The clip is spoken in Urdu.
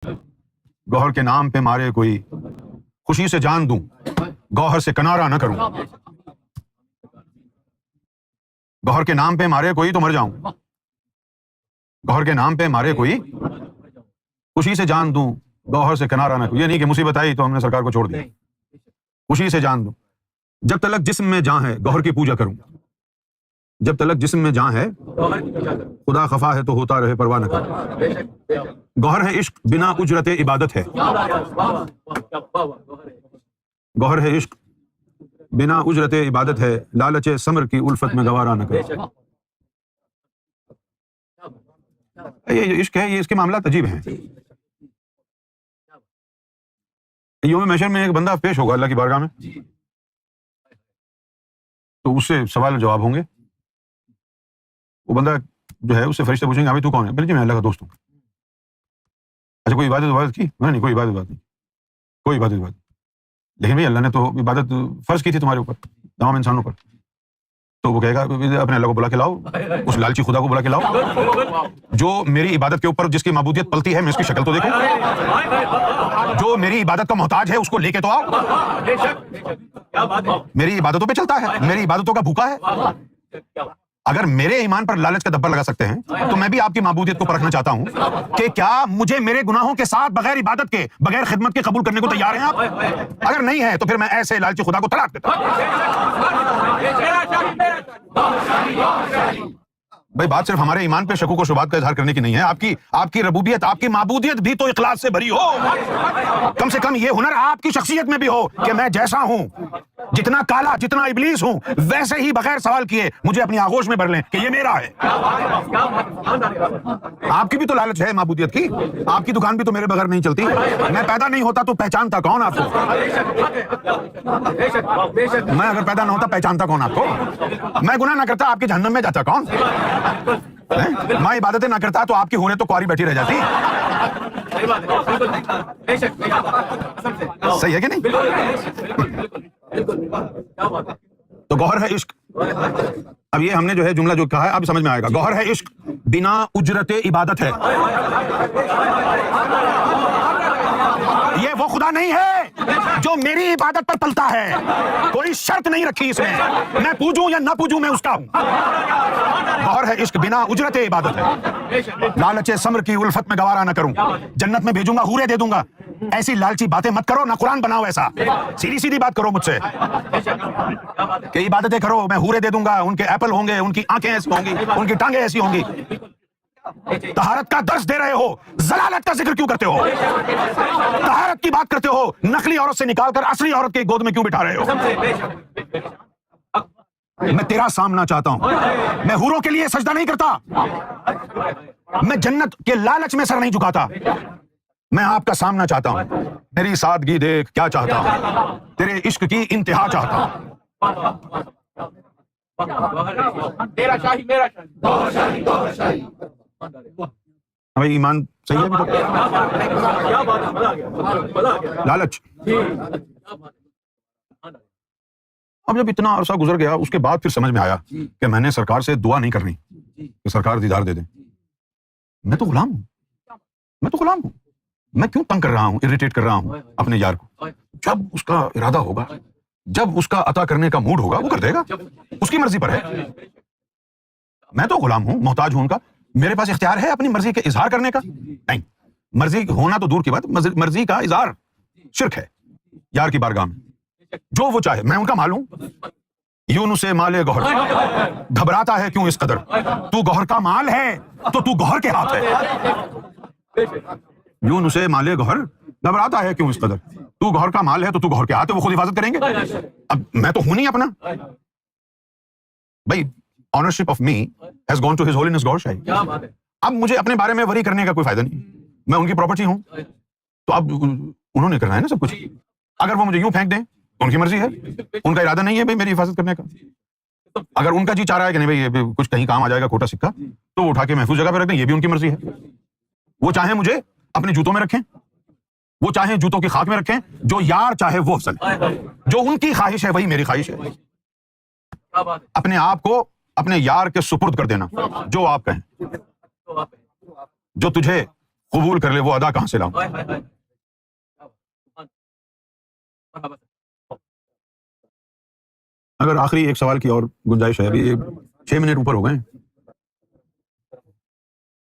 گوہر کے نام پہ مارے کوئی، خوشی سے جان دوں، گوہر سے کنارہ نہ کروں. گوہر کے نام پہ مارے کوئی تو مر جاؤں، گوہر کے نام پہ مارے کوئی، خوشی سے جان دوں، گوہر سے کنارہ نہ کروں. یہ نہیں کہ مصیبت آئی تو ہم نے سرکار کو چھوڑ دیا. خوشی سے جان دوں، جب تلک جسم میں جان ہے گوہر کی پوجا کروں. جب تلک جسم میں جان ہے خدا خفا ہے تو ہوتا رہے پرواہ نہ کروں. گوہر ہے عشق بنا اجرت عبادت ہے. گوہر ہے عشق بنا اجرت عبادت ہے، لالچ ثمر کی الفت میں گوارا نہ کرو. یہ عشق ہے، یہ اس کے معاملات عجیب ہیں. یوم محشر میں ایک بندہ پیش ہوگا اللہ کی بارگاہ میں، تو اس سے سوال جواب ہوں گے. وہ بندہ جو ہے اس سے فرشتے پوچھیں گے ابھی تو کون ہے؟ بلکہ میں اللہ کا دوست ہوں. اچھا کوئی عبادت کی؟ نہیں کوئی عبادت نہیں، کوئی عبادت. لیکن بھائی اللہ نے تو عبادت فرض کی تھی تمہارے اوپر، تمام انسانوں پر. تو وہ کہے گا اپنے اللہ کو بلا کے لاؤ، اس لالچی خدا کو بلا کے لاؤ جو میری عبادت کے اوپر جس کی معبودیت پلتی ہے، میں اس کی شکل تو دیکھوں. جو میری عبادت کا محتاج ہے اس کو لے کے تو آؤ. میری عبادتوں پہ چلتا ہے، میری عبادتوں کا بھوکا ہے. اگر میرے ایمان پر لالچ کا دبر لگا سکتے ہیں تو میں بھی آپ کی معبودیت کو پرکھنا چاہتا ہوں کہ کیا مجھے میرے گناہوں کے ساتھ بغیر عبادت کے، بغیر خدمت کے قبول کرنے کو تیار ہیں آپ؟ اگر نہیں ہے تو پھر میں ایسے لالچی خدا کو طلاق دیتا ہوں. بھائی بات صرف ہمارے ایمان پہ شکوک و شبہات کا اظہار کرنے کی نہیں ہے. آپ کی ربوبیت، آپ کی معبودیت بھی تو اخلاص سے بھری ہو. کم سے کم یہ ہنر آپ کی شخصیت میں بھی ہو کہ میں جیسا ہوں، جتنا کالا، جتنا ابلیس ہوں، ویسے ہی بغیر سوال کیے مجھے اپنی آغوش میں بھر لیں کہ یہ میرا ہے. آپ کی بھی تو لالچ ہے معبودیت کی. آپ کی دکان بھی تو میرے بغیر نہیں چلتی. میں پیدا نہیں ہوتا تو پہچانتا کون آپ کو؟ میں اگر پیدا نہ ہوتا پہچانتا کون آپ کو؟ میں گناہ نہ کرتا آپ کے جہنم میں جاتا کون؟ میں عبادتیں نہ کرتا تو آپ کی ہوریں تو کواری بیٹھی رہ جاتی. صحیح ہے کہ نہیں؟ تو گوہر ہے عشق. اب یہ ہم نے جو ہے جملہ جو کہا ہے اب سمجھ میں آئے گا. گوہر ہے عشق بنا اجرت عبادت ہے. یہ وہ خدا نہیں ہے جو میری عبادت پر پلتا ہے. کوئی شرط نہیں رکھی اس میں پوجوں یا نہ پوجوں میں اس کا ہوں. گوہر ہے عشق بنا اجرت عبادت ہے، لالچ ثمر کی الفت میں گوارا نہ کروں. جنت میں بھیجوں گا، حوریں دے دوں گا. ایسی لالچی باتیں مت کرو، نہ قرآن بناؤ ایسا. سیدھی سیدھی بات کرو مجھ سے کہ عبادتیں کرو، میں حوریں دے دوں گا، ان کے ایپل ہوں گے، ان کی آنکھیں ایسی ہوں گی، ان کی ٹانگیں ایسی ہوں گی. طہارت کا درس دے رہے ہو، ضلالت کا ذکر کیوں کرتے ہو؟ طہارت کی بات کرتے ہو، نقلی عورت سے نکال کر اصلی عورت کی گود میں کیوں بٹھا رہے ہو؟ میں تیرا سامنا چاہتا ہوں. میں حوروں کے لیے سجدہ نہیں کرتا، میں جنت کے لالچ میں سر نہیں جھکاتا. میں آپ کا سامنا چاہتا ہوں. میری سادگی دیکھ کیا چاہتا ہوں، تیرے عشق کی انتہا چاہتا ہوں. بھائی ایمان صحیح ہے؟ لالچ. اب جب اتنا عرصہ گزر گیا اس کے بعد پھر سمجھ میں آیا کہ میں نے سرکار سے دعا نہیں کرنی کہ سرکار دیدار دے دیں. میں تو غلام ہوں، میں تو غلام ہوں. میں کیوں تنگ کر رہا ہوں، اریٹیٹ کر رہا ہوں اپنے یار کو؟ جب اس کا ارادہ ہوگا، جب اس کا عطا کرنے کا موڈ ہوگا وہ کر دے گا. اس کی مرضی پر ہے. میں تو غلام ہوں، محتاج ہوں ان کا. میرے پاس اختیار ہے اپنی مرضی کے اظہار کرنے کا؟ نہیں. مرضی ہونا تو دور کی بات، مرضی کا اظہار شرک ہے یار کی بارگاہ میں. جو وہ چاہے، میں ان کا مال ہوں. یونس مال گوہر، گھبراتا ہے کیوں اس قدر؟ تو گوہر کا مال ہے تو تو گوہر کے ہاتھ ہے. یونس مال گوہر، گھبراتا ہے کیوں اس قدر؟ تو گوہر کا مال ہے تو تو گوہر کے ہاتھ ہے، وہ خود حفاظت کریں گے. اب میں تو ہوں نہیں اپنا. بھائی ownership of me has gone to his holiness گور شاہی. اب مجھے اپنے بارے میں وری کرنے کا کوئی فائدہ نہیں. میں ان کی پراپرٹی ہوں تو اب انہوں نے کرنا ہے نا سب کچھ. اگر وہ مجھے یوں پھینک دیں تو ان کی مرضی ہے. ان کا ارادہ نہیں ہے بھائی میری حفاظت کرنے کا. اگر ان کا جی چاہ رہا ہے کہ نہیں بھائی یہ کچھ کہیں کام آ جائے گا کھوٹا سکہ، تو وہ اٹھا کے محفوظ جگہ پہ رکھ دیں، یہ بھی ان کی مرضی ہے. وہ چاہیں مجھے اپنے جوتوں میں رکھیں، وہ چاہیں جوتوں کی خاک میں رکھیں. جو یار چاہے وہ افضل. جو ان کی خواہش ہے وہی میری خواہش ہے. اپنے آپ کو اپنے یار کے سپرد کر دینا، جو آپ کہیں. جو تجھے قبول کر لے وہ ادا کہاں سے لاؤں؟ اگر آخری ایک سوال کی اور گنجائش ہے، ابھی 6 منٹ اوپر ہو گئے ہیں.